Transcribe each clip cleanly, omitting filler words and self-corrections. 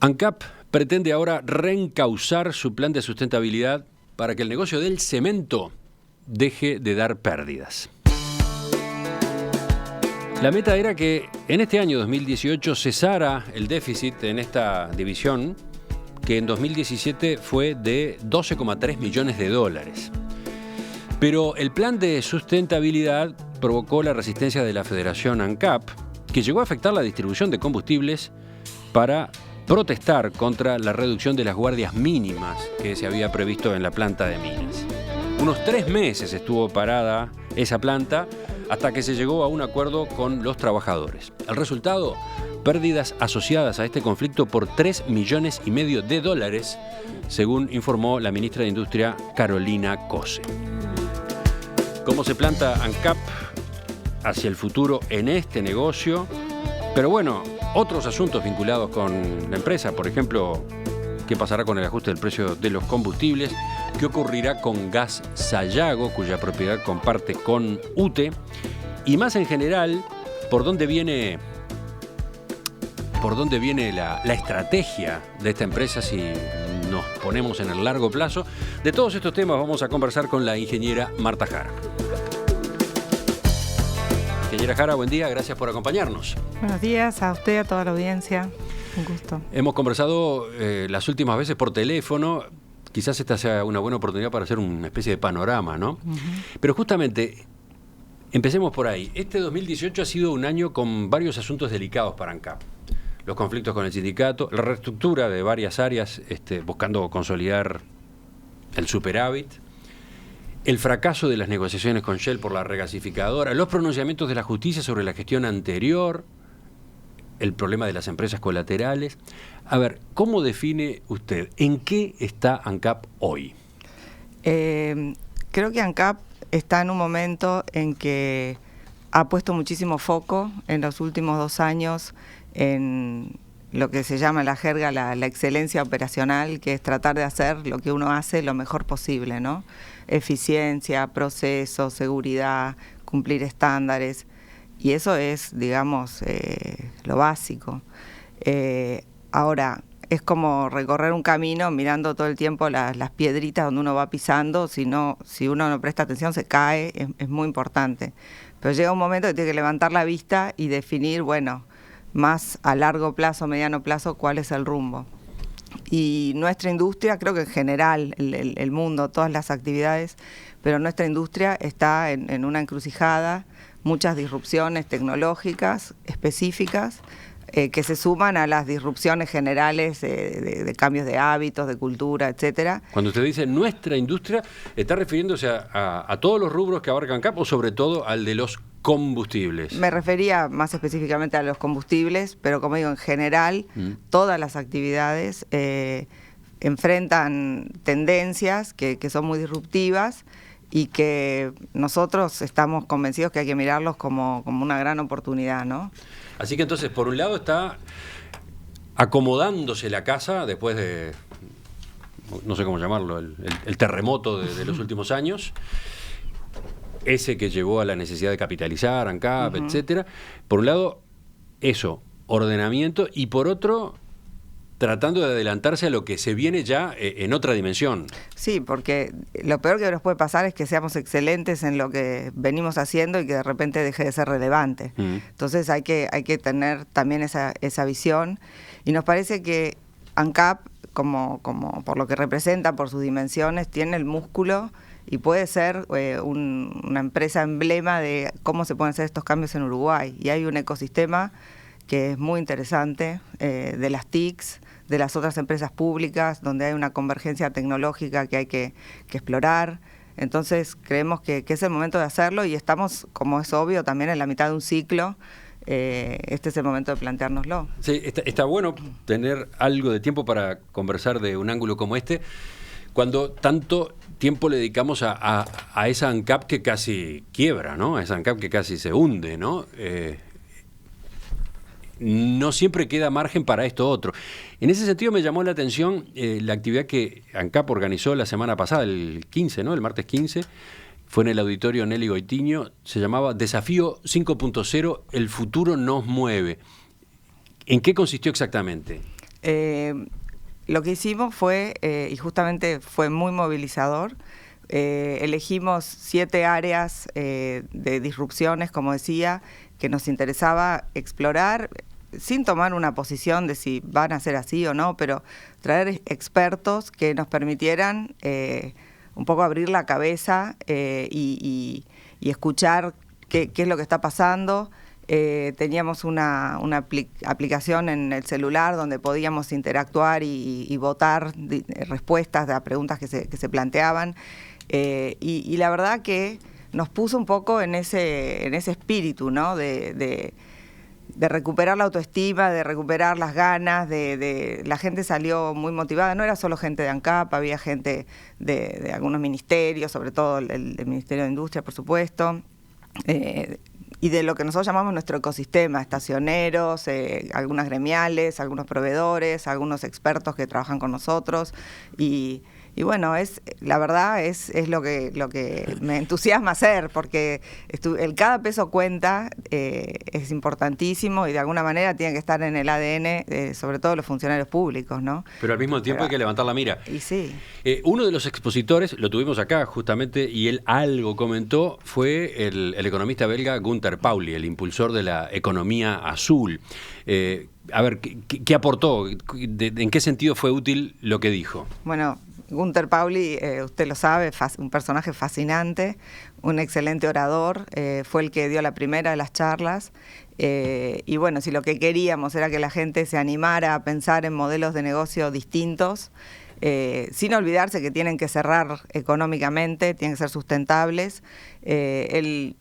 ANCAP pretende ahora reencauzar su plan de sustentabilidad para que el negocio del cemento deje de dar pérdidas. La meta era que en este año 2018 cesara el déficit en esta división, que en 2017 fue de 12,3 millones de dólares. Pero el plan de sustentabilidad provocó la resistencia de la Federación ANCAP, que llegó a afectar la distribución de combustibles para protestar contra la reducción de las guardias mínimas que se había previsto en la planta de Minas. Unos 3 meses estuvo parada esa planta hasta que se llegó a un acuerdo con los trabajadores. El resultado, pérdidas asociadas a este conflicto por 3,5 millones de dólares, según informó la ministra de Industria, Carolina Cose. ¿Cómo se planta ANCAP hacia el futuro en este negocio? Pero bueno, otros asuntos vinculados con la empresa, por ejemplo, ¿qué pasará con el ajuste del precio de los combustibles? ¿Qué ocurrirá con Gas Sayago, cuya propiedad comparte con UTE? Y más en general, ¿por dónde viene la estrategia de esta empresa si nos ponemos en el largo plazo? De todos estos temas vamos a conversar con la ingeniera Marta Jara. Ingeniera Jara, buen día, gracias por acompañarnos. Buenos días a usted, a toda la audiencia, un gusto. Hemos conversado las últimas veces por teléfono, quizás esta sea una buena oportunidad para hacer una especie de panorama, ¿no? Uh-huh. Pero justamente, empecemos por ahí. Este 2018 ha sido un año con varios asuntos delicados para ANCAP. Los conflictos con el sindicato, la reestructura de varias áreas buscando consolidar el superávit, el fracaso de las negociaciones con Shell por la regasificadora, los pronunciamientos de la justicia sobre la gestión anterior, el problema de las empresas colaterales. A ver, ¿cómo define usted? ¿En qué está ANCAP hoy? Creo que ANCAP está en un momento en que ha puesto muchísimo foco en los últimos 2 años en lo que se llama en la jerga la excelencia operacional, que es tratar de hacer lo que uno hace lo mejor posible, ¿no? Eficiencia, procesos, seguridad, cumplir estándares, y eso es, digamos, lo básico. Ahora, es como recorrer un camino mirando todo el tiempo las piedritas donde uno va pisando. Si uno no presta atención se cae, es muy importante. Pero llega un momento que tiene que levantar la vista y definir, bueno, más a largo plazo, mediano plazo, cuál es el rumbo. Y nuestra industria, creo que en general, el mundo, todas las actividades, pero nuestra industria está en una encrucijada, muchas disrupciones tecnológicas específicas, que se suman a las disrupciones generales de cambios de hábitos, de cultura, etcétera. Cuando usted dice nuestra industria, ¿está refiriéndose a todos los rubros que abarca ANCAP o sobre todo al de los combustibles? Me refería más específicamente a los combustibles, pero como digo, en general, todas las actividades enfrentan tendencias que son muy disruptivas y que nosotros estamos convencidos que hay que mirarlos como una gran oportunidad, ¿no? Así que entonces, por un lado está acomodándose la casa después de, no sé cómo llamarlo, el terremoto de los últimos años, ese que llevó a la necesidad de capitalizar, ANCAP, etcétera. Por un lado, eso, ordenamiento, y por otro, tratando de adelantarse a lo que se viene ya en otra dimensión. Sí, porque lo peor que nos puede pasar es que seamos excelentes en lo que venimos haciendo y que de repente deje de ser relevante. Entonces hay que tener también esa visión, y nos parece que ANCAP, como por lo que representa, por sus dimensiones, tiene el músculo y puede ser una empresa emblema de cómo se pueden hacer estos cambios en Uruguay. Y hay un ecosistema que es muy interesante, de las TICs, de las otras empresas públicas, donde hay una convergencia tecnológica que hay que explorar. Entonces creemos que es el momento de hacerlo, y estamos, como es obvio, también en la mitad de un ciclo. Este es el momento de planteárnoslo. Sí, está bueno tener algo de tiempo para conversar de un ángulo como este, cuando tanto tiempo le dedicamos a esa ANCAP que casi quiebra, ¿no? A esa ANCAP que casi se hunde, ¿no? No siempre queda margen para esto otro. En ese sentido me llamó la atención la actividad que ANCAP organizó la semana pasada, el 15, ¿no? El martes 15, fue en el auditorio Nelly Goitiño, se llamaba Desafío 5.0, el futuro nos mueve. ¿En qué consistió exactamente? Lo que hicimos fue, y justamente fue muy movilizador, elegimos 7 áreas de disrupciones, como decía, que nos interesaba explorar, sin tomar una posición de si van a ser así o no, pero traer expertos que nos permitieran un poco abrir la cabeza y escuchar qué es lo que está pasando. Teníamos una aplicación en el celular donde podíamos interactuar y votar respuestas a preguntas que se planteaban. Y la verdad que nos puso un poco en ese espíritu, ¿no? De recuperar la autoestima, de recuperar las ganas, la gente salió muy motivada. No era solo gente de ANCAP, había gente de algunos ministerios, sobre todo el Ministerio de Industria, por supuesto, y de lo que nosotros llamamos nuestro ecosistema, estacioneros, algunas gremiales, algunos proveedores, algunos expertos que trabajan con nosotros, y bueno, la verdad es lo que me entusiasma hacer, porque cada peso cuenta, es importantísimo y de alguna manera tiene que estar en el ADN, sobre todo los funcionarios públicos, ¿no? Pero al mismo tiempo hay que levantar la mira. Y sí. Uno de los expositores, lo tuvimos acá justamente, y él algo comentó, fue el economista belga Gunther Pauli, el impulsor de la economía azul. A ver, ¿qué aportó? ¿En qué sentido fue útil lo que dijo? Bueno, Gunther Pauli, usted lo sabe, un personaje fascinante, un excelente orador, fue el que dio la primera de las charlas, y bueno, si lo que queríamos era que la gente se animara a pensar en modelos de negocio distintos, sin olvidarse que tienen que cerrar económicamente, tienen que ser sustentables. Él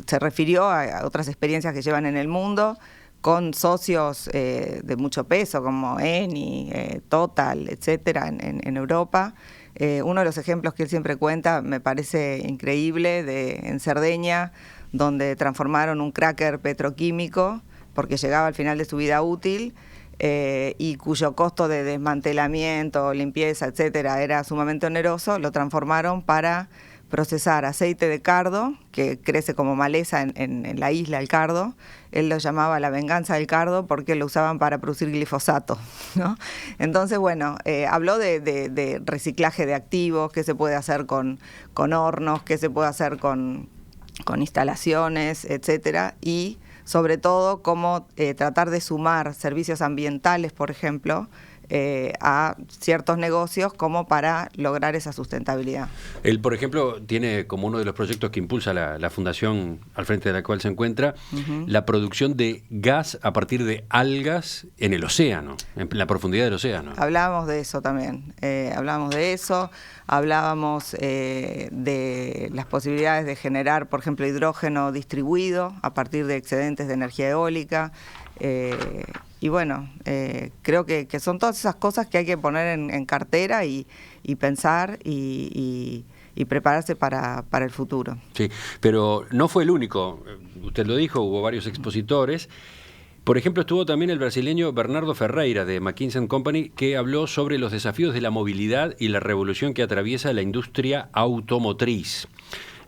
se refirió a otras experiencias que llevan en el mundo, con socios de mucho peso como Eni, Total, etcétera, en Europa. Uno de los ejemplos que él siempre cuenta me parece increíble, en Cerdeña, donde transformaron un cracker petroquímico porque llegaba al final de su vida útil, y cuyo costo de desmantelamiento, limpieza, etcétera, era sumamente oneroso. Lo transformaron para procesar aceite de cardo, que crece como maleza en la isla, el cardo. Él lo llamaba la venganza del cardo porque lo usaban para producir glifosato, ¿no? Entonces, bueno, habló de reciclaje de activos, qué se puede hacer con hornos, qué se puede hacer con instalaciones, etcétera, y sobre todo cómo tratar de sumar servicios ambientales, por ejemplo, a ciertos negocios como para lograr esa sustentabilidad. Él, por ejemplo, tiene como uno de los proyectos que impulsa la fundación al frente de la cual se encuentra, la producción de gas a partir de algas en el océano, en la profundidad del océano. Hablábamos de eso también, hablábamos de las posibilidades de generar, por ejemplo, hidrógeno distribuido a partir de excedentes de energía eólica. Y bueno, creo que son todas esas cosas que hay que poner en cartera y pensar y prepararse para el futuro. Sí, pero no fue el único, usted lo dijo, hubo varios expositores. Por ejemplo, estuvo también el brasileño Bernardo Ferreira de McKinsey & Company, que habló sobre los desafíos de la movilidad y la revolución que atraviesa la industria automotriz.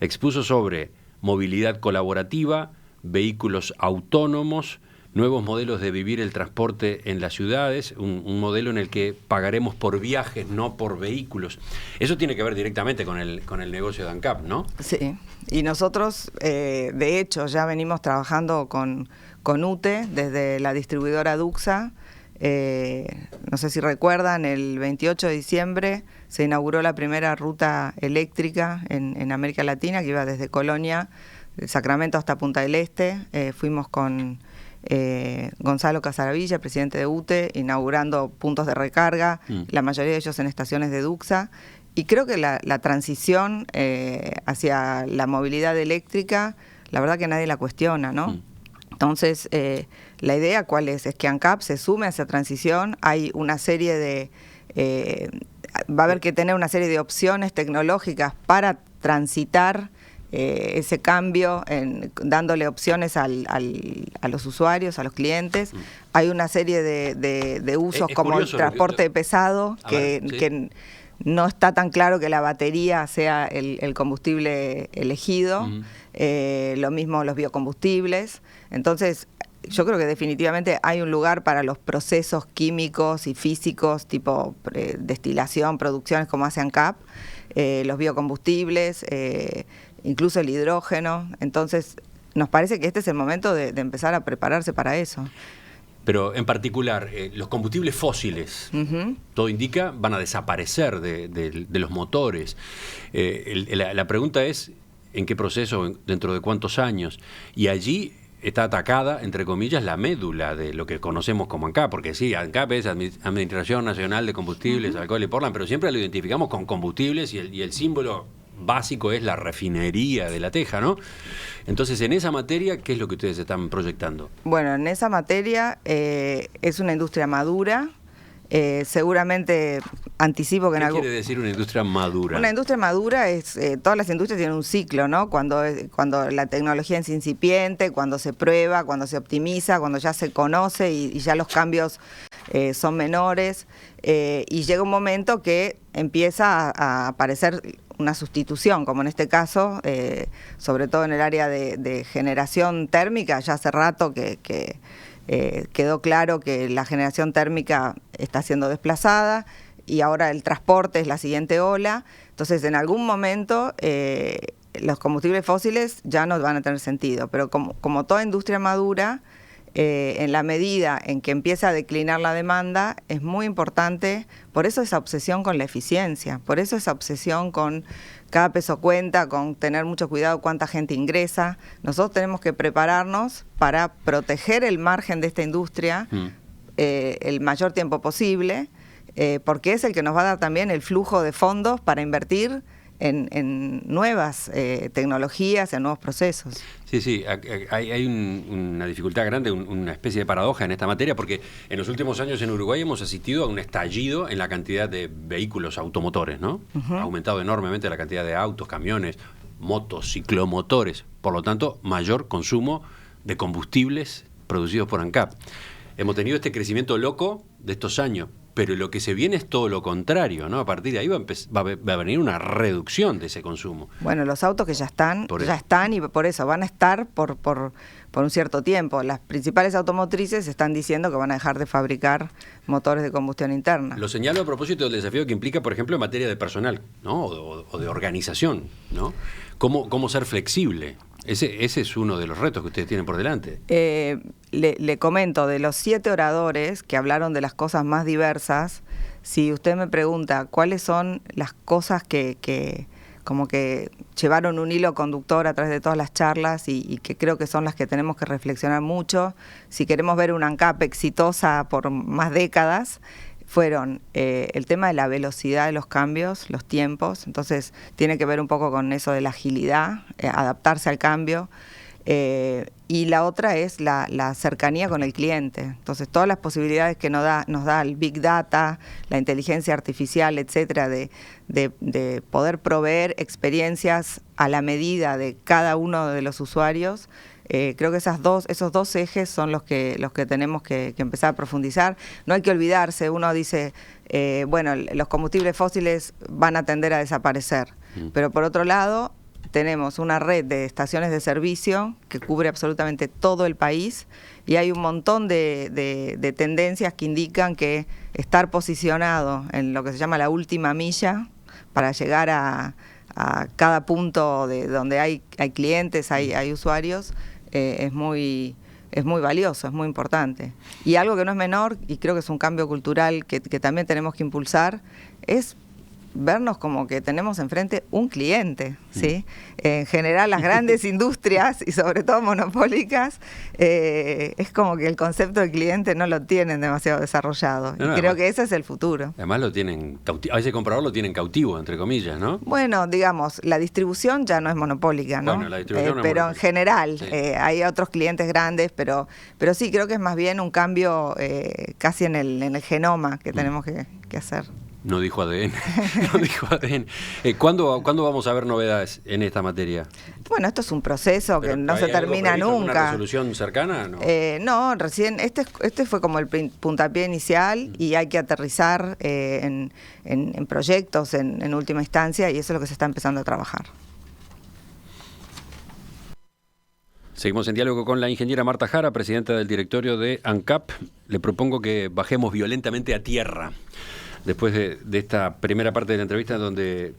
Expuso sobre movilidad colaborativa, vehículos autónomos, nuevos modelos de vivir el transporte en las ciudades, un modelo en el que pagaremos por viajes, no por vehículos. Eso tiene que ver directamente con el negocio de ANCAP, ¿no? Sí, y nosotros, de hecho, ya venimos trabajando con UTE desde la distribuidora Duxa. No sé si recuerdan, el 28 de diciembre se inauguró la primera ruta eléctrica en América Latina, que iba desde Colonia, de Sacramento hasta Punta del Este. Fuimos con Gonzalo Casaravilla, presidente de UTE, inaugurando puntos de recarga, la mayoría de ellos en estaciones de Duxa. Y creo que la transición hacia la movilidad eléctrica, la verdad que nadie la cuestiona, ¿no? Entonces, la idea, ¿cuál es? Es que ANCAP se sume a esa transición. Hay una serie de... va a haber que tener una serie de opciones tecnológicas para transitar ese cambio, dándole opciones a los usuarios, a los clientes. Hay una serie de usos como el transporte pesado, que no está tan claro que la batería sea el combustible elegido. Lo mismo los biocombustibles. Entonces, yo creo que definitivamente hay un lugar para los procesos químicos y físicos, tipo destilación, producciones como hace ANCAP, los biocombustibles, incluso el hidrógeno. Entonces, nos parece que este es el momento de empezar a prepararse para eso. Pero en particular, los combustibles fósiles, todo indica, van a desaparecer de los motores. La pregunta es, ¿en qué proceso? ¿Dentro de cuántos años? Y allí está atacada, entre comillas, la médula de lo que conocemos como ANCAP, porque sí, ANCAP es Administración Nacional de Combustibles, Alcohol y Portland, pero siempre lo identificamos con combustibles y el símbolo básico es la refinería de La Teja, ¿no? Entonces, en esa materia, ¿qué es lo que ustedes están proyectando? Bueno, en esa materia es una industria madura. Seguramente anticipo que ¿Qué quiere decir una industria madura? Una industria madura es, todas las industrias tienen un ciclo, ¿no? Cuando la tecnología es incipiente, cuando se prueba, cuando se optimiza, cuando ya se conoce y ya los cambios son menores, y llega un momento que empieza a aparecer una sustitución, como en este caso, sobre todo en el área de generación térmica. Ya hace rato que quedó claro que la generación térmica está siendo desplazada y ahora el transporte es la siguiente ola. Entonces, en algún momento los combustibles fósiles ya no van a tener sentido, pero como toda industria madura, en la medida en que empieza a declinar la demanda, es muy importante, por eso esa obsesión con la eficiencia, por eso esa obsesión con cada peso cuenta, con tener mucho cuidado cuánta gente ingresa. Nosotros tenemos que prepararnos para proteger el margen de esta industria el mayor tiempo posible, porque es el que nos va a dar también el flujo de fondos para invertir en nuevas tecnologías, en nuevos procesos. Sí, hay una dificultad grande, una especie de paradoja en esta materia, porque en los últimos años en Uruguay hemos asistido a un estallido en la cantidad de vehículos automotores, ¿no? Ha aumentado enormemente la cantidad de autos, camiones, motos, ciclomotores, por lo tanto, mayor consumo de combustibles producidos por ANCAP. Hemos tenido este crecimiento loco de estos años, pero lo que se viene es todo lo contrario, ¿no? A partir de ahí va a venir una reducción de ese consumo. Bueno, los autos que ya están y por eso van a estar por un cierto tiempo. Las principales automotrices están diciendo que van a dejar de fabricar motores de combustión interna. Lo señalo a propósito del desafío que implica, por ejemplo, en materia de personal, ¿no? O de organización, ¿no? ¿Cómo ser flexible? Ese es uno de los retos que ustedes tienen por delante. Le comento, de los 7 oradores que hablaron de las cosas más diversas, si usted me pregunta cuáles son las cosas que como que llevaron un hilo conductor a través de todas las charlas y que creo que son las que tenemos que reflexionar mucho, si queremos ver una ANCAP exitosa por más décadas, fueron el tema de la velocidad de los cambios, los tiempos. Entonces tiene que ver un poco con eso de la agilidad, adaptarse al cambio, y la otra es la cercanía con el cliente. Entonces todas las posibilidades que nos da el Big Data, la inteligencia artificial, etcétera, de poder proveer experiencias a la medida de cada uno de los usuarios. Creo que esos dos ejes son los que tenemos que empezar a profundizar. No hay que olvidarse, uno dice, bueno, los combustibles fósiles van a tender a desaparecer, pero por otro lado tenemos una red de estaciones de servicio que cubre absolutamente todo el país y hay un montón de tendencias que indican que estar posicionado en lo que se llama la última milla para llegar a cada punto de donde hay clientes, hay usuarios, es muy valioso, es muy importante. Y algo que no es menor, y creo que es un cambio cultural que también tenemos que impulsar, es vernos como que tenemos enfrente un cliente, ¿sí? En general las grandes industrias, y sobre todo monopólicas, es como que el concepto de cliente no lo tienen demasiado desarrollado. No, y creo que ese es el futuro. Además lo tienen a ese comprador lo tienen cautivo, entre comillas, ¿no? Bueno, digamos, la distribución ya no es monopólica, ¿no? Bueno, la distribución no es pero monopólica. En general, sí. Hay otros clientes grandes, pero sí, creo que es más bien un cambio casi en el genoma que tenemos que hacer. No dijo ADN. No dijo ADN. ¿Cuándo vamos a ver novedades en esta materia? Bueno, esto es un proceso que no se termina nunca. ¿Una resolución cercana? No, recién, este fue como el puntapié inicial y hay que aterrizar en proyectos en última instancia y eso es lo que se está empezando a trabajar. Seguimos en diálogo con la ingeniera Marta Jara, presidenta del directorio de ANCAP. Le propongo que bajemos violentamente a tierra, después de esta primera parte de la entrevista donde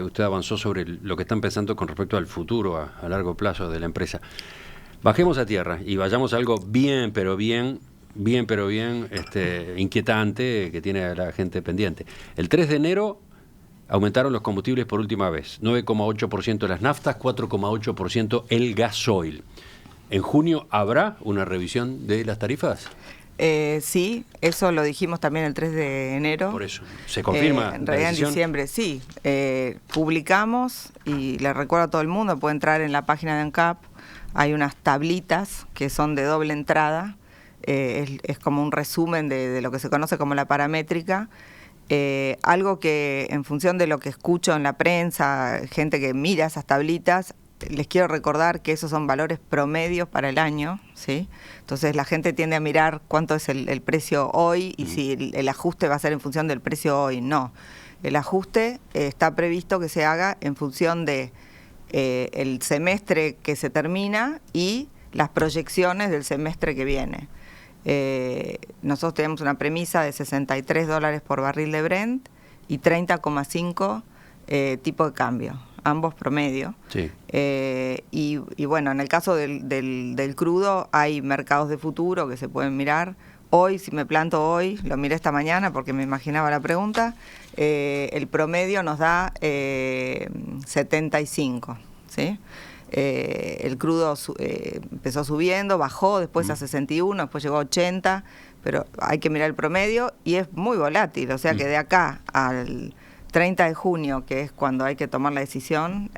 usted avanzó sobre lo que están pensando con respecto al futuro a largo plazo de la empresa. Bajemos a tierra y vayamos a algo bien inquietante que tiene a la gente pendiente. El 3 de enero aumentaron los combustibles por última vez, 9,8% las naftas, 4,8% el gasoil. ¿En junio habrá una revisión de las tarifas? Sí, eso lo dijimos también el 3 de enero. Por eso, ¿se confirma? En realidad en diciembre, sí. Publicamos, y le recuerdo a todo el mundo, puede entrar en la página de ANCAP, hay unas tablitas que son de doble entrada, es como un resumen de lo que se conoce como la paramétrica. Algo que en función de lo que escucho en la prensa, gente que mira esas tablitas, les quiero recordar que esos son valores promedios para el año, ¿sí? Entonces la gente tiende a mirar cuánto es el precio hoy y si el ajuste va a ser en función del precio hoy. No, el ajuste está previsto que se haga en función de el semestre que se termina y las proyecciones del semestre que viene. Nosotros tenemos una premisa de $63 por barril de Brent y 30,5 tipo de cambio, ambos promedio. Sí. Y bueno, en el caso del crudo hay mercados de futuro que se pueden mirar. Hoy, si me planto hoy, lo miré esta mañana porque me imaginaba la pregunta, el promedio nos da 75, ¿sí? El crudo empezó subiendo, bajó después a 61, después llegó a 80, pero hay que mirar el promedio y es muy volátil, o sea que de acá al 30 de junio, que es cuando hay que tomar la decisión,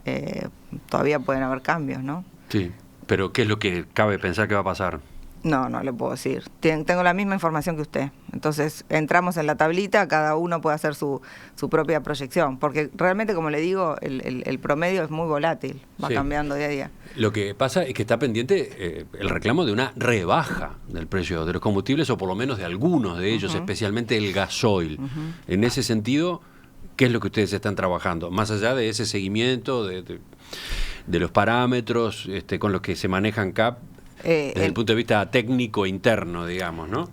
todavía pueden haber cambios, ¿no? Sí, pero ¿qué es lo que cabe pensar que va a pasar? No le puedo decir. Tengo la misma información que usted. Entonces, entramos en la tablita, cada uno puede hacer su propia proyección. Porque realmente, como le digo, el promedio es muy volátil, va cambiando día a día. Lo que pasa es que está pendiente el reclamo de una rebaja del precio de los combustibles, o por lo menos de algunos de ellos, especialmente el gasoil. En ese sentido, ¿qué es lo que ustedes están trabajando? Más allá de ese seguimiento, de los parámetros con los que se manejan CAP, desde el punto de vista técnico interno, digamos, ¿no?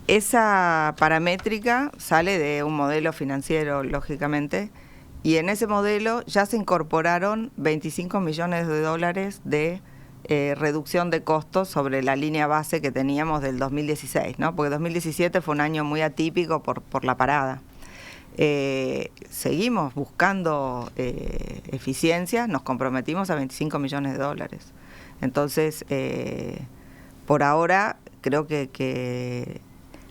Esa paramétrica sale de un modelo financiero, lógicamente, y en ese modelo ya se incorporaron $25 millones de reducción de costos sobre la línea base que teníamos del 2016, ¿no? Porque 2017 fue un año muy atípico por la parada. Seguimos buscando eficiencias, nos comprometimos a $25 millones. Entonces, por ahora, creo que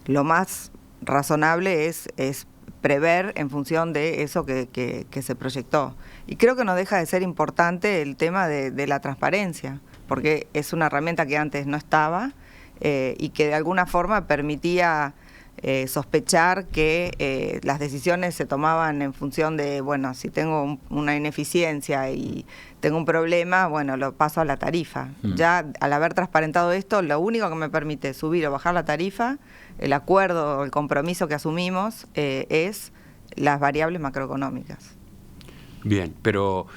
lo más razonable es prever en función de eso que se proyectó. Y creo que no deja de ser importante el tema de la transparencia, porque es una herramienta que antes no estaba y que de alguna forma permitía sospechar que las decisiones se tomaban en función de, bueno, si tengo una ineficiencia y tengo un problema, bueno, lo paso a la tarifa. Ya al haber transparentado esto, lo único que me permite subir o bajar la tarifa, el acuerdo, el compromiso que asumimos, es las variables macroeconómicas. Bien, pero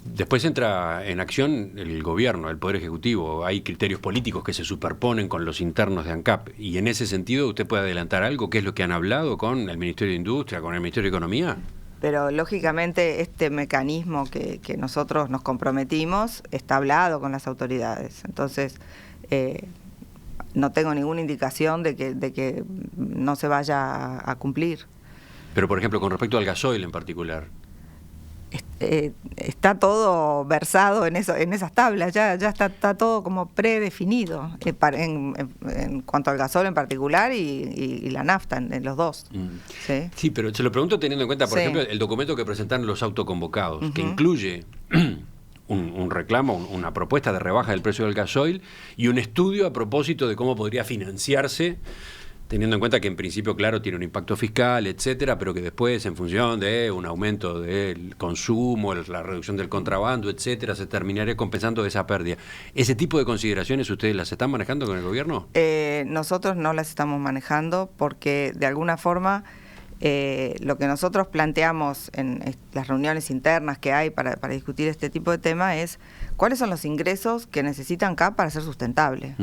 después entra en acción el gobierno, el Poder Ejecutivo. Hay criterios políticos que se superponen con los internos de ANCAP. Y en ese sentido, ¿usted puede adelantar algo? ¿Qué es lo que han hablado con el Ministerio de Industria, con el Ministerio de Economía? Pero lógicamente este mecanismo que nosotros nos comprometimos está hablado con las autoridades. Entonces, no tengo ninguna indicación de que no se vaya a cumplir. Pero, por ejemplo, con respecto al gasoil en particular. Está todo versado en esas tablas, ya está todo como predefinido en cuanto al gasoil en particular y la nafta en los dos. Sí, pero se lo pregunto teniendo en cuenta, por ejemplo, el documento que presentan los autoconvocados, que incluye un reclamo, una propuesta de rebaja del precio del gasoil y un estudio a propósito de cómo podría financiarse, teniendo en cuenta que en principio, claro, tiene un impacto fiscal, etcétera, pero que después, en función de un aumento del consumo, la reducción del contrabando, etcétera, se terminaría compensando esa pérdida. ¿Ese tipo de consideraciones ustedes las están manejando con el gobierno? Nosotros no las estamos manejando porque, de alguna forma, lo que nosotros planteamos en las reuniones internas que hay para discutir este tipo de tema es cuáles son los ingresos que necesita ANCAP para ser sustentable.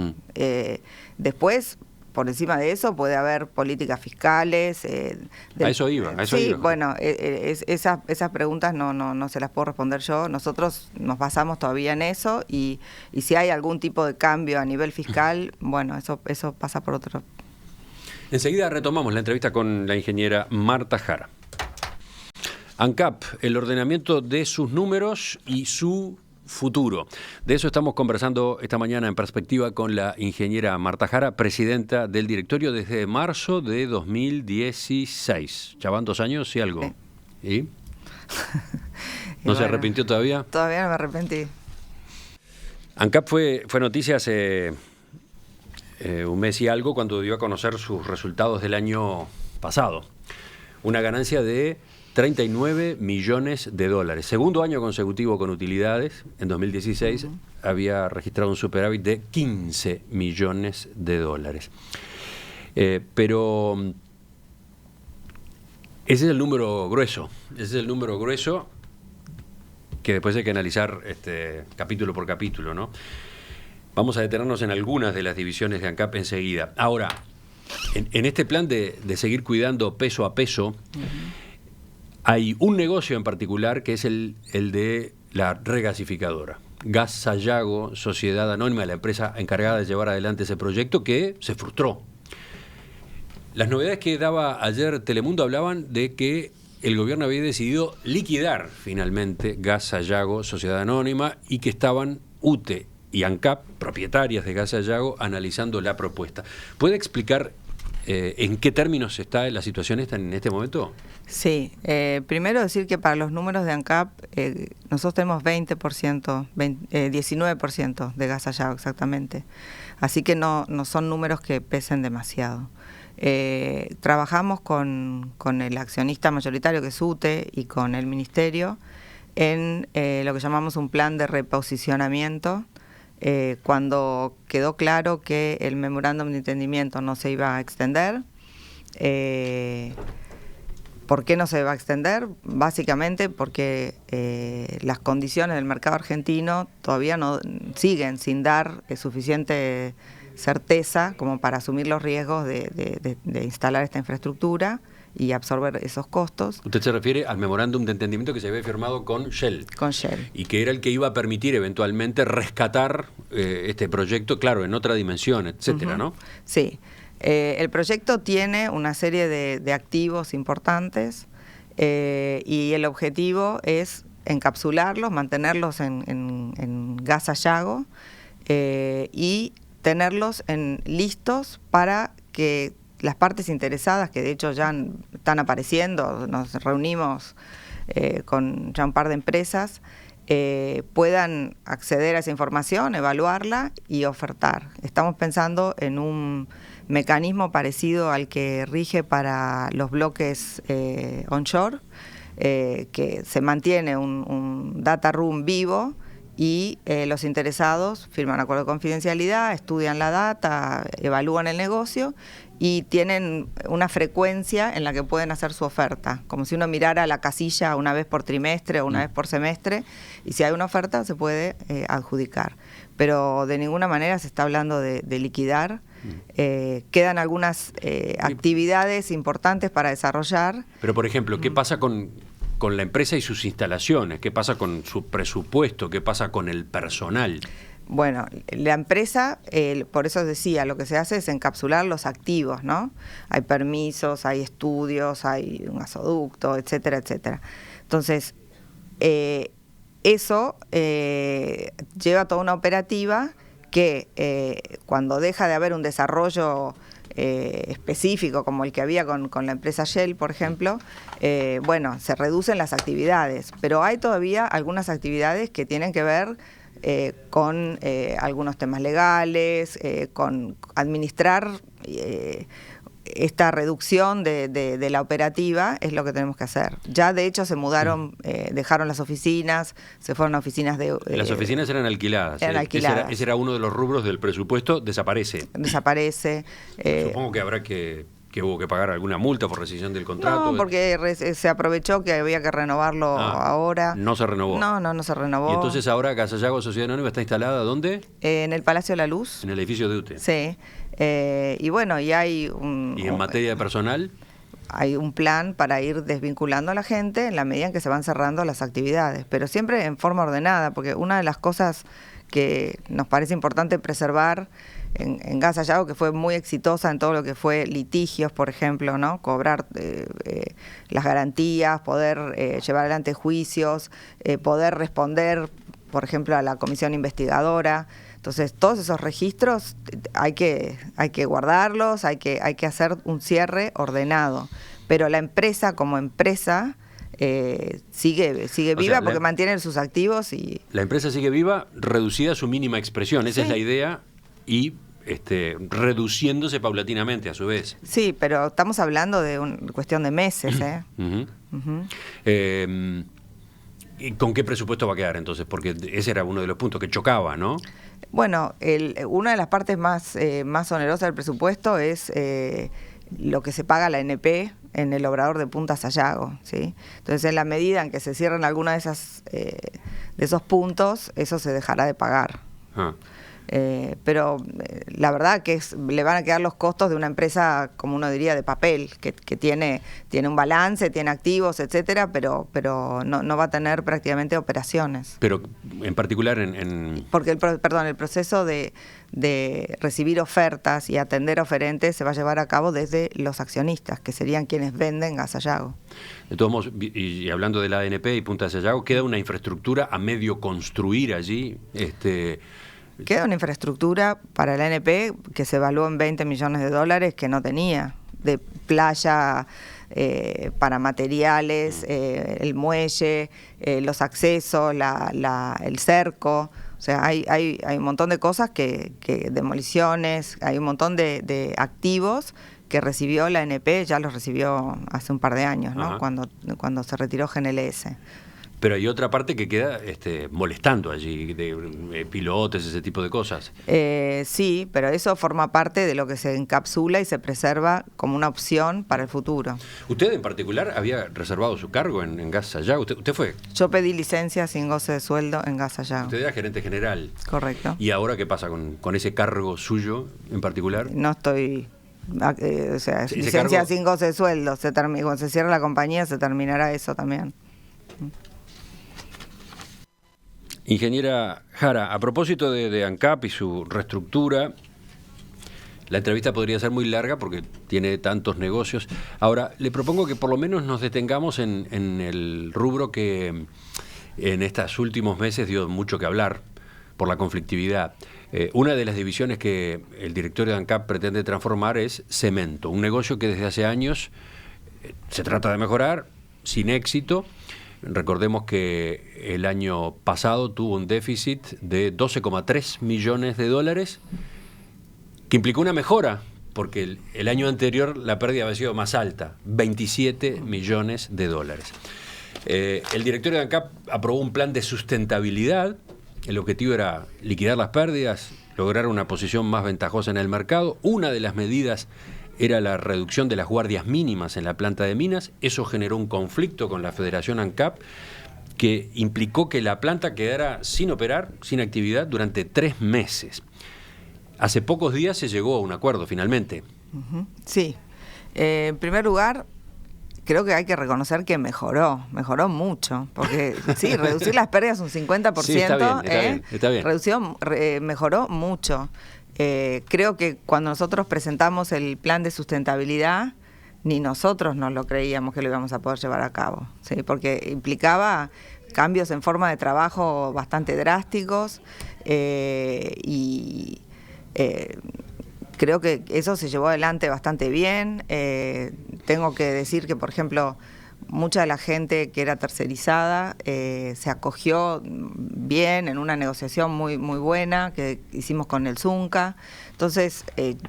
Después, por encima de eso, puede haber políticas fiscales. A eso iba. Sí, bueno, esas preguntas no se las puedo responder yo. Nosotros nos basamos todavía en eso y si hay algún tipo de cambio a nivel fiscal, bueno, eso pasa por otro. Enseguida retomamos la entrevista con la ingeniera Marta Jara. ANCAP, el ordenamiento de sus números y su futuro. De eso estamos conversando esta mañana en Perspectiva con la ingeniera Marta Jara, presidenta del directorio desde marzo de 2016. ¿Ya van 2 años y algo? ¿Y? ¿No se arrepintió todavía? Todavía no me arrepentí. ANCAP fue noticia hace un mes y algo cuando dio a conocer sus resultados del año pasado. Una ganancia de 39 millones de dólares. Segundo año consecutivo con utilidades. En 2016 había registrado un superávit de 15 millones de dólares. Pero ese es el número grueso. Ese es el número grueso que después hay que analizar capítulo por capítulo, ¿no? Vamos a detenernos en algunas de las divisiones de ANCAP enseguida. Ahora, en este plan de seguir cuidando peso a peso, hay un negocio en particular que es el de la regasificadora. Gas Sayago, Sociedad Anónima, la empresa encargada de llevar adelante ese proyecto que se frustró. Las novedades que daba ayer Telemundo hablaban de que el gobierno había decidido liquidar finalmente Gas Sayago, Sociedad Anónima, y que estaban UTE y ANCAP, propietarias de Gas Sayago, analizando la propuesta. ¿Puede explicar en qué términos está la situación en este momento? Sí, primero decir que para los números de ANCAP nosotros tenemos 19% de Gas Sayago exactamente, así que no son números que pesen demasiado. Trabajamos con el accionista mayoritario que es UTE y con el Ministerio en lo que llamamos un plan de reposicionamiento. Cuando quedó claro que el memorándum de entendimiento no se iba a extender. ¿Por qué no se va a extender? Básicamente porque las condiciones del mercado argentino todavía no siguen sin dar suficiente certeza como para asumir los riesgos de instalar esta infraestructura y absorber esos costos. Usted se refiere al memorándum de entendimiento que se había firmado con Shell. Con Shell. Y que era el que iba a permitir eventualmente rescatar este proyecto, claro, en otra dimensión, etcétera, ¿no? Sí. El proyecto tiene una serie de activos importantes y el objetivo es encapsularlos, mantenerlos en Gas Sayago y tenerlos listos para que las partes interesadas, que de hecho ya están apareciendo, nos reunimos con ya un par de empresas, puedan acceder a esa información, evaluarla y ofertar. Estamos pensando en un mecanismo parecido al que rige para los bloques onshore, que se mantiene un data room vivo y los interesados firman acuerdo de confidencialidad, estudian la data, evalúan el negocio y tienen una frecuencia en la que pueden hacer su oferta, como si uno mirara la casilla una vez por trimestre o una vez por semestre, y si hay una oferta se puede adjudicar. Pero de ninguna manera se está hablando de liquidar. Quedan algunas actividades importantes para desarrollar. Pero, por ejemplo, ¿qué pasa con la empresa y sus instalaciones? ¿Qué pasa con su presupuesto? ¿Qué pasa con el personal? Bueno, la empresa, por eso decía, lo que se hace es encapsular los activos, ¿no? Hay permisos, hay estudios, hay un gasoducto, etcétera, etcétera. Entonces, eso lleva toda una operativa que cuando deja de haber un desarrollo específico como el que había con la empresa Shell, por ejemplo, bueno, se reducen las actividades, pero hay todavía algunas actividades que tienen que ver con algunos temas legales, con administrar esta reducción de la operativa es lo que tenemos que hacer. Ya de hecho se mudaron, dejaron las oficinas, se fueron a oficinas de... las oficinas eran alquiladas. Eran alquiladas. Ese era uno de los rubros del presupuesto, desaparece. Desaparece. Supongo que habrá que ¿Que hubo que pagar alguna multa por rescisión del contrato? No, porque se aprovechó que había que renovarlo ahora. ¿No se renovó? No se renovó. Y entonces ahora Casa Yago Sociedad Anónima está instalada ¿dónde? En el Palacio de la Luz. En el edificio de UTE. Sí. Y bueno, y hay ¿Y en materia de personal? Hay un plan para ir desvinculando a la gente en la medida en que se van cerrando las actividades, pero siempre en forma ordenada, porque una de las cosas que nos parece importante preservar en Casa Yago, que fue muy exitosa en todo lo que fue litigios, por ejemplo, ¿no? Cobrar las garantías, poder llevar adelante juicios, poder responder, por ejemplo, a la comisión investigadora. Entonces, todos esos registros hay que guardarlos, hay que hacer un cierre ordenado. Pero la empresa, como empresa, sigue viva porque mantiene sus activos y... La empresa sigue viva, reducida a su mínima expresión, esa es la idea, y reduciéndose paulatinamente a su vez. Sí, pero estamos hablando de una cuestión de meses, ¿eh? ¿Y con qué presupuesto va a quedar entonces? Porque ese era uno de los puntos que chocaba, ¿no? Bueno, una de las partes más onerosas del presupuesto es lo que se paga a la ANP en el obrador de Punta Sayago, ¿sí? Entonces, en la medida en que se cierren alguna de esos puntos, eso se dejará de pagar. Pero la verdad que le van a quedar los costos de una empresa, como uno diría, de papel, que tiene un balance, tiene activos, etcétera, pero no va a tener prácticamente operaciones. Pero en particular Porque el proceso de recibir ofertas y atender oferentes se va a llevar a cabo desde los accionistas, que serían quienes venden a Sayago. De todos modos, y hablando de la ANP y Punta Sayago, queda una infraestructura a medio construir allí. Queda una infraestructura para la ANP que se evaluó en $20 millones que no tenía, de playa para materiales, el muelle, los accesos, el cerco. O sea, hay un montón de cosas demoliciones, hay un montón de activos que recibió la ANP, ya los recibió hace un par de años, ¿no? Cuando se retiró GNLS. Pero hay otra parte que queda molestando allí, de pilotes, ese tipo de cosas. Sí, pero eso forma parte de lo que se encapsula y se preserva como una opción para el futuro. ¿Usted en particular había reservado su cargo en Gas Sayago? ¿Usted fue? Yo pedí licencia sin goce de sueldo en Gas Sayago. Usted era gerente general. Correcto. ¿Y ahora qué pasa con ese cargo suyo en particular? No estoy... licencia cargo... sin goce de sueldo. Cuando se cierra la compañía se terminará eso también. Ingeniera Jara, a propósito de ANCAP y su reestructura, la entrevista podría ser muy larga porque tiene tantos negocios. Ahora, le propongo que por lo menos nos detengamos en el rubro que en estos últimos meses dio mucho que hablar por la conflictividad. Una de las divisiones que el directorio de ANCAP pretende transformar es cemento, un negocio que desde hace años se trata de mejorar, sin éxito. Recordemos que el año pasado tuvo un déficit de $12,3 millones, que implicó una mejora, porque el año anterior la pérdida había sido más alta, $27 millones. El directorio de ANCAP aprobó un plan de sustentabilidad. El objetivo era liquidar las pérdidas, lograr una posición más ventajosa en el mercado. Una de las medidas era la reducción de las guardias mínimas en la planta de minas. Eso generó un conflicto con la Federación ANCAP que implicó que la planta quedara sin operar, sin actividad, durante 3 meses. Hace pocos días se llegó a un acuerdo, finalmente. Sí. En primer lugar, creo que hay que reconocer que mejoró mucho, porque sí, reducir las pérdidas un 50%, sí, está bien. Mejoró mucho. Creo que cuando nosotros presentamos el plan de sustentabilidad, ni nosotros nos lo creíamos que lo íbamos a poder llevar a cabo, ¿sí? Porque implicaba cambios en forma de trabajo bastante drásticos y creo que eso se llevó adelante bastante bien. Tengo que decir que, por ejemplo, mucha de la gente que era tercerizada se acogió bien en una negociación muy buena que hicimos con el Zunca. Entonces,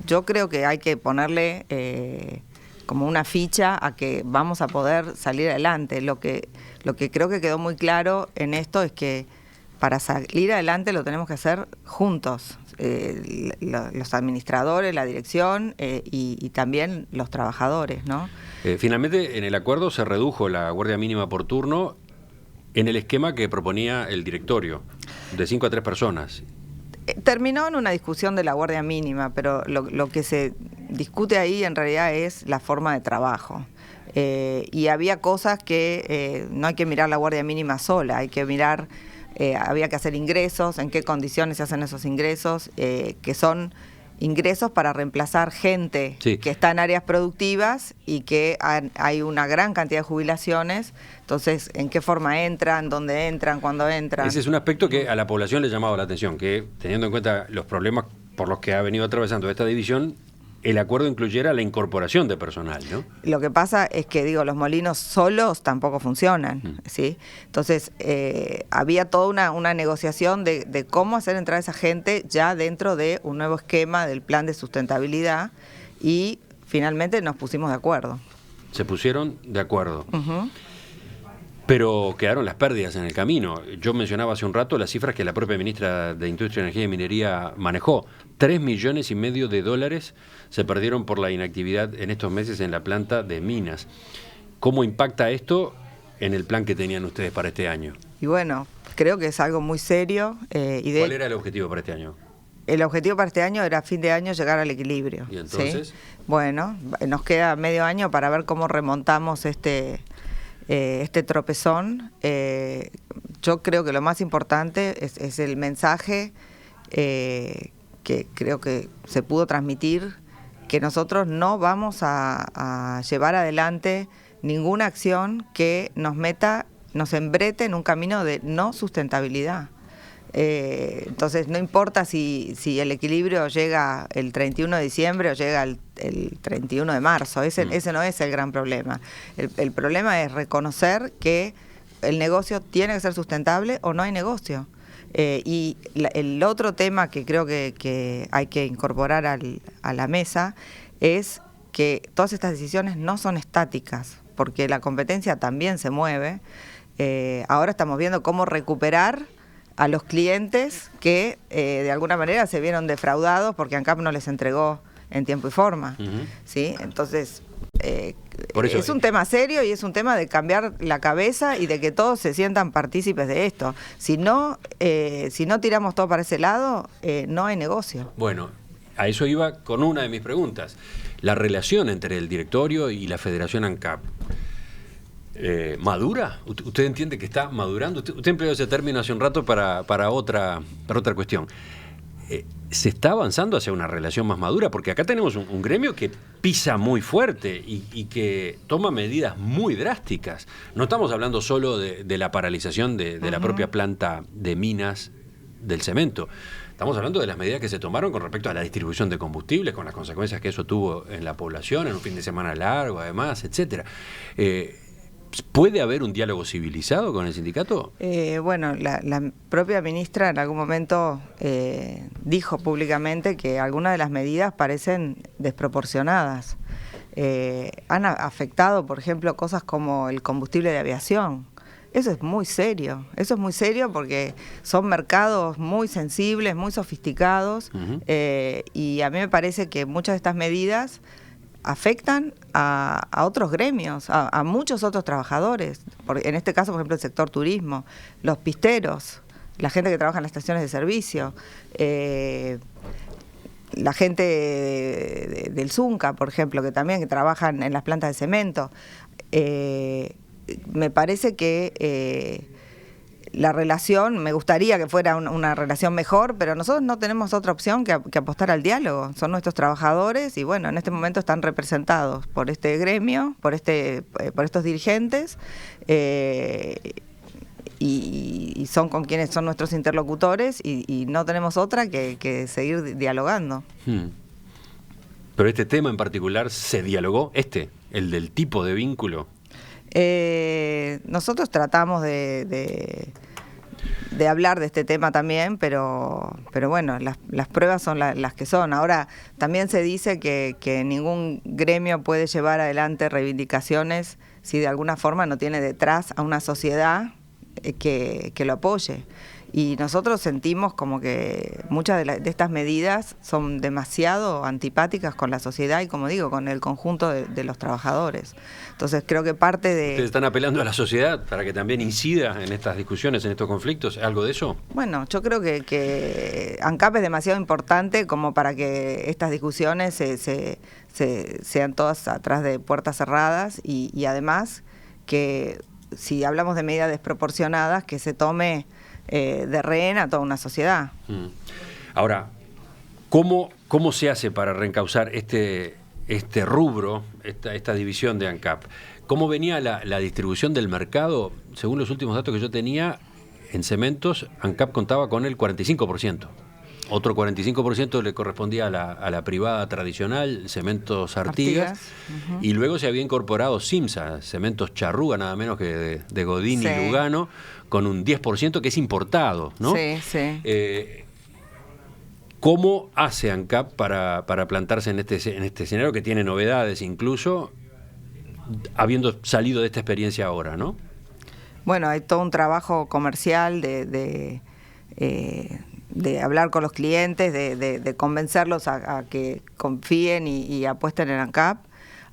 yo creo que hay que ponerle como una ficha a que vamos a poder salir adelante. Lo que creo que quedó muy claro en esto es que para salir adelante lo tenemos que hacer juntos. los administradores, la dirección y también los trabajadores, ¿no? Finalmente, en el acuerdo se redujo la guardia mínima por turno en el esquema que proponía el directorio, de 5 a 3 personas. Terminó en una discusión de la guardia mínima, pero lo que se discute ahí en realidad es la forma de trabajo. Y había cosas que no hay que mirar la guardia mínima sola, hay que mirar, había que hacer ingresos, en qué condiciones se hacen esos ingresos, que son ingresos para reemplazar gente que está en áreas productivas y que hay una gran cantidad de jubilaciones. Entonces, ¿en qué forma entran? ¿Dónde entran? ¿Cuándo entran? Ese es un aspecto que a la población le ha llamado la atención, que teniendo en cuenta los problemas por los que ha venido atravesando esta división, el acuerdo incluyera la incorporación de personal, ¿no? Lo que pasa es que, los molinos solos tampoco funcionan, ¿sí? Entonces, había toda una negociación de cómo hacer entrar a esa gente ya dentro de un nuevo esquema del plan de sustentabilidad y finalmente nos pusimos de acuerdo. Se pusieron de acuerdo. Pero quedaron las pérdidas en el camino. Yo mencionaba hace un rato las cifras que la propia ministra de Industria, Energía y Minería manejó. $3,5 millones se perdieron por la inactividad en estos meses en la planta de Minas. ¿Cómo impacta esto en el plan que tenían ustedes para este año? Y bueno, creo que es algo muy serio. ¿Cuál era el objetivo para este año? El objetivo para este año era a fin de año llegar al equilibrio. ¿Y entonces? ¿Sí? Bueno, nos queda medio año para ver cómo remontamos este tropezón. Yo creo que lo más importante es el mensaje que creo que se pudo transmitir, que nosotros no vamos a llevar adelante ninguna acción que nos embrete en un camino de no sustentabilidad. Entonces no importa si el equilibrio llega el 31 de diciembre o llega el 31 de marzo, ese no es el gran problema. El problema es reconocer que el negocio tiene que ser sustentable o no hay negocio. Y el otro tema que creo que hay que incorporar a la mesa es que todas estas decisiones no son estáticas, porque la competencia también se mueve. Ahora estamos viendo cómo recuperar a los clientes que de alguna manera se vieron defraudados porque ANCAP no les entregó en tiempo y forma. ¿Sí? Entonces, es un tema serio y es un tema de cambiar la cabeza y de que todos se sientan partícipes de esto. Si no tiramos todo para ese lado, no hay negocio. Bueno, a eso iba con una de mis preguntas. La relación entre el directorio y la Federación ANCAP. ¿Madura? ¿Usted entiende que está madurando? Usted empleó ese término hace un rato para otra cuestión. ¿Se está avanzando hacia una relación más madura? Porque acá tenemos un gremio que pisa muy fuerte y que toma medidas muy drásticas. No estamos hablando solo de la paralización de la propia planta de Minas del cemento. Estamos hablando de las medidas que se tomaron con respecto a la distribución de combustibles, con las consecuencias que eso tuvo en la población, en un fin de semana largo, además, etcétera. ¿Puede haber un diálogo civilizado con el sindicato? Bueno, la propia ministra en algún momento dijo públicamente que algunas de las medidas parecen desproporcionadas. Han afectado, por ejemplo, cosas como el combustible de aviación. Eso es muy serio porque son mercados muy sensibles, muy sofisticados, y a mí me parece que muchas de estas medidas afectan a otros gremios, a muchos otros trabajadores. En este caso, por ejemplo, el sector turismo, los pisteros, la gente que trabaja en las estaciones de servicio, la gente del Zunca, por ejemplo, que trabajan en las plantas de cemento. Me parece que la relación, me gustaría que fuera una relación mejor, pero nosotros no tenemos otra opción que apostar al diálogo. Son nuestros trabajadores y bueno, en este momento están representados por este gremio, por estos dirigentes, y son con quienes son nuestros interlocutores y no tenemos otra que seguir dialogando. Pero este tema en particular se dialogó, el del tipo de vínculo. Nosotros tratamos de hablar de este tema también, pero bueno, las pruebas son las que son. Ahora, también se dice que ningún gremio puede llevar adelante reivindicaciones si de alguna forma no tiene detrás a una sociedad que lo apoye. Y nosotros sentimos como que muchas de estas medidas son demasiado antipáticas con la sociedad y, como digo, con el conjunto de los trabajadores. Entonces creo que parte de... ¿Ustedes están apelando a la sociedad para que también incida en estas discusiones, en estos conflictos? ¿Algo de eso? Bueno, yo creo que ANCAP es demasiado importante como para que estas discusiones sean todas atrás de puertas cerradas y además que si hablamos de medidas desproporcionadas, que se tome de rehén a toda una sociedad. Ahora, ¿cómo se hace para reencauzar este rubro, esta división de ANCAP? ¿Cómo venía la distribución del mercado? Según los últimos datos que yo tenía, en cementos, ANCAP contaba con el 45%. Otro 45% le correspondía a la privada tradicional, Cementos Artigas, y luego se había incorporado CIMSA, Cementos Charrúa, nada menos que de Godín y Lugano, con un 10% que es importado, ¿no? Sí. ¿Cómo hace ANCAP para plantarse en este escenario que tiene novedades incluso, habiendo salido de esta experiencia ahora, ¿no? Bueno, hay todo un trabajo comercial de hablar con los clientes, de convencerlos a que confíen y apuesten en ANCAP.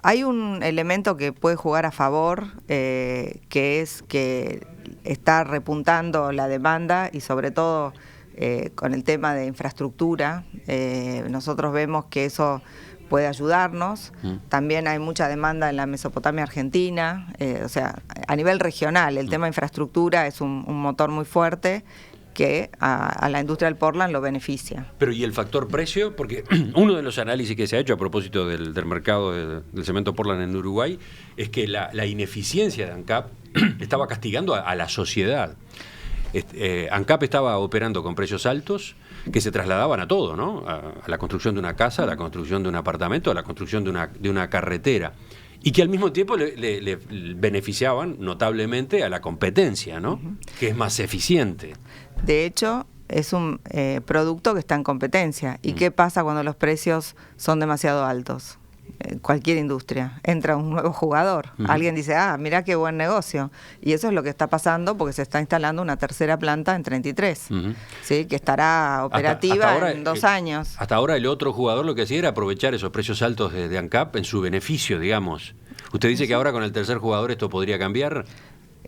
Hay un elemento que puede jugar a favor, que es que está repuntando la demanda y sobre todo con el tema de infraestructura. Nosotros vemos que eso puede ayudarnos. También hay mucha demanda en la Mesopotamia argentina, o sea, a nivel regional el tema de infraestructura es un motor muy fuerte que a la industria del Portland lo beneficia. Pero ¿y el factor precio? Porque uno de los análisis que se ha hecho a propósito del mercado del cemento Portland en Uruguay es que la ineficiencia de ANCAP estaba castigando a la sociedad. ANCAP estaba operando con precios altos que se trasladaban a todo, ¿no? A la construcción de una casa, a la construcción de un apartamento, a la construcción de una carretera. Y que al mismo tiempo le beneficiaban notablemente a la competencia, ¿no? Que es más eficiente. De hecho, es un producto que está en competencia. ¿Y qué pasa cuando los precios son demasiado altos? Cualquier industria, entra un nuevo jugador. Alguien dice, mirá qué buen negocio. Y eso es lo que está pasando porque se está instalando una tercera planta en 33, ¿sí? Que estará operativa hasta ahora, en 2 años. Hasta ahora el otro jugador lo que hacía era aprovechar esos precios altos de ANCAP en su beneficio, digamos. ¿Usted dice que ahora con el tercer jugador esto podría cambiar?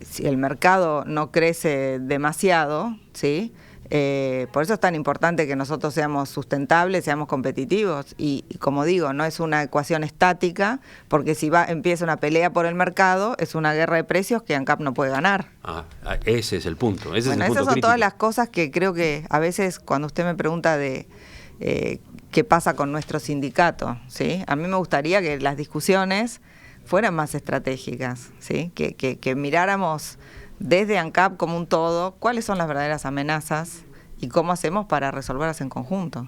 Si el mercado no crece demasiado, ¿sí? Por eso es tan importante que nosotros seamos sustentables, seamos competitivos y como digo, no es una ecuación estática porque si empieza una pelea por el mercado es una guerra de precios que ANCAP no puede ganar. Ese es el punto. Esas son crítico. Todas las cosas que creo que a veces cuando usted me pregunta de qué pasa con nuestro sindicato, ¿sí? A mí me gustaría que las discusiones fueran más estratégicas, ¿sí? Que miráramos desde ANCAP como un todo, cuáles son las verdaderas amenazas y cómo hacemos para resolverlas en conjunto.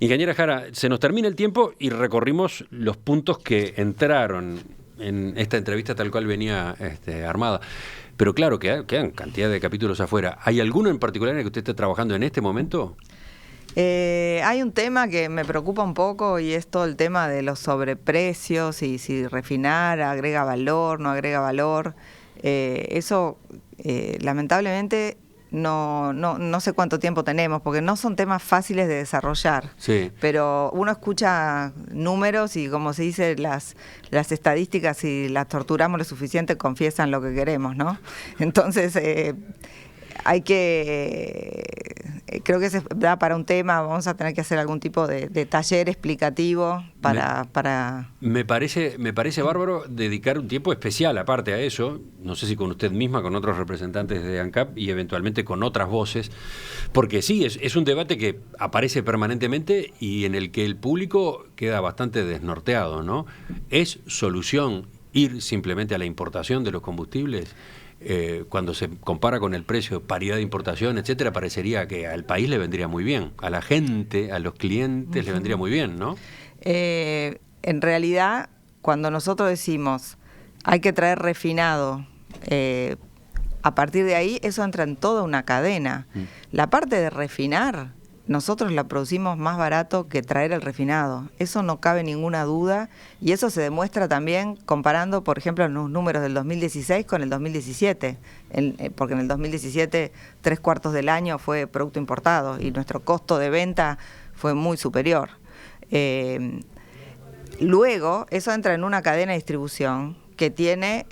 Ingeniera Jara, se nos termina el tiempo y recorrimos los puntos que entraron en esta entrevista tal cual venía armada. Pero claro, quedan cantidad de capítulos afuera. ¿Hay alguno en particular en el que usted esté trabajando en este momento? Hay un tema que me preocupa un poco y es todo el tema de los sobreprecios y si refinar agrega valor, no agrega valor. Eso lamentablemente no sé cuánto tiempo tenemos porque no son temas fáciles de desarrollar, pero uno escucha números y como se dice las estadísticas, si las torturamos lo suficiente confiesan lo que queremos, ¿no? Entonces hay que creo que se da para un tema, vamos a tener que hacer algún tipo de taller explicativo para... Me parece bárbaro dedicar un tiempo especial aparte a eso, no sé si con usted misma, con otros representantes de ANCAP y eventualmente con otras voces, porque sí, es un debate que aparece permanentemente y en el que el público queda bastante desnorteado, ¿no? ¿Es solución ir simplemente a la importación de los combustibles? Cuando se compara con el precio, paridad de importación, etcétera, parecería que al país le vendría muy bien, a la gente, a los clientes le vendría muy bien, ¿no? En realidad, cuando nosotros decimos hay que traer refinado, a partir de ahí eso entra en toda una cadena. La parte de refinar nosotros la producimos más barato que traer el refinado. Eso no cabe ninguna duda y eso se demuestra también comparando, por ejemplo, los números del 2016 con el 2017, porque en el 2017 3/4 del año fue producto importado y nuestro costo de venta fue muy superior. Luego, eso entra en una cadena de distribución que tiene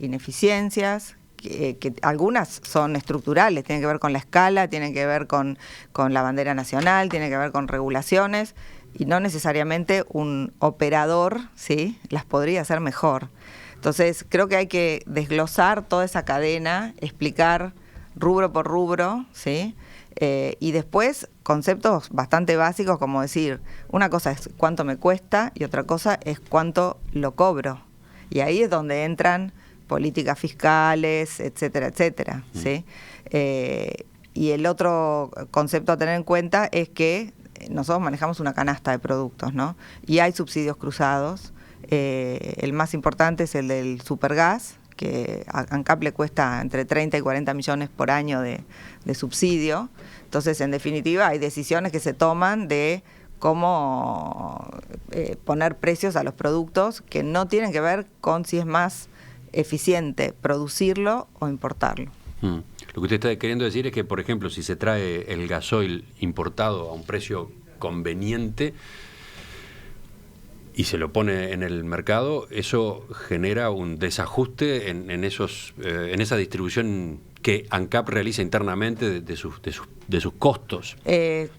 ineficiencias, que algunas son estructurales, tienen que ver con la escala, tienen que ver con la bandera nacional, tienen que ver con regulaciones, y no necesariamente un operador, ¿sí?, las podría hacer mejor. Entonces, creo que hay que desglosar toda esa cadena, explicar rubro por rubro, ¿sí?, y después conceptos bastante básicos como decir, una cosa es cuánto me cuesta y otra cosa es cuánto lo cobro. Y ahí es donde entran políticas fiscales, etcétera, etcétera, ¿sí? Y el otro concepto a tener en cuenta es que nosotros manejamos una canasta de productos, ¿no? Y hay subsidios cruzados. El más importante es el del supergas, que a ANCAP le cuesta entre 30 y 40 millones por año de subsidio. Entonces, en definitiva, hay decisiones que se toman de cómo poner precios a los productos que no tienen que ver con si es más eficiente producirlo o importarlo. Lo que usted está queriendo decir es que, por ejemplo, si se trae el gasoil importado a un precio conveniente y se lo pone en el mercado, eso genera un desajuste en esa distribución que ANCAP realiza internamente de sus costos.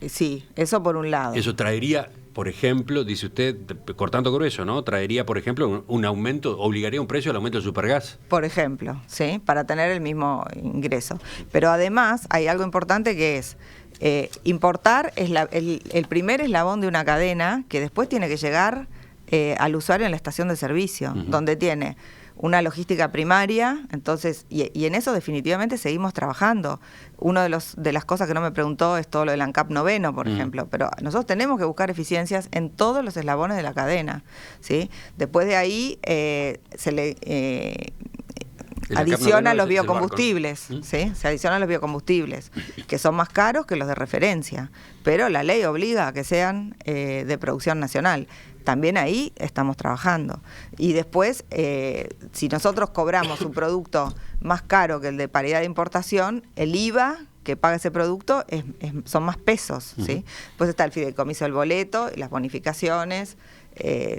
Sí, eso por un lado. Eso traería, por ejemplo, dice usted, cortando grueso, ¿no? Traería, por ejemplo, un aumento, obligaría un precio al aumento del supergas. Por ejemplo, ¿sí? Para tener el mismo ingreso. Pero además hay algo importante que es importar es el primer eslabón de una cadena que después tiene que llegar al usuario en la estación de servicio, donde tiene una logística primaria, entonces, y en eso definitivamente seguimos trabajando. Una de las cosas que no me preguntó es todo lo del ANCAP noveno, por ejemplo, pero nosotros tenemos que buscar eficiencias en todos los eslabones de la cadena, ¿sí? Después de ahí se le adiciona los biocombustibles, ¿sí? Se adicionan los biocombustibles, que son más caros que los de referencia, pero la ley obliga a que sean de producción nacional. También ahí estamos trabajando. Y después, si nosotros cobramos un producto más caro que el de paridad de importación, el IVA que paga ese producto son más pesos, ¿sí? Después está el fideicomiso del boleto, las bonificaciones,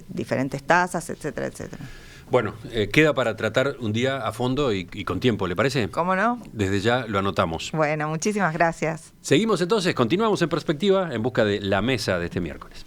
diferentes tasas, etcétera, etcétera. Bueno, queda para tratar un día a fondo y con tiempo, ¿le parece? ¿Cómo no? Desde ya lo anotamos. Bueno, muchísimas gracias. Seguimos entonces, continuamos en Perspectiva en busca de la mesa de este miércoles.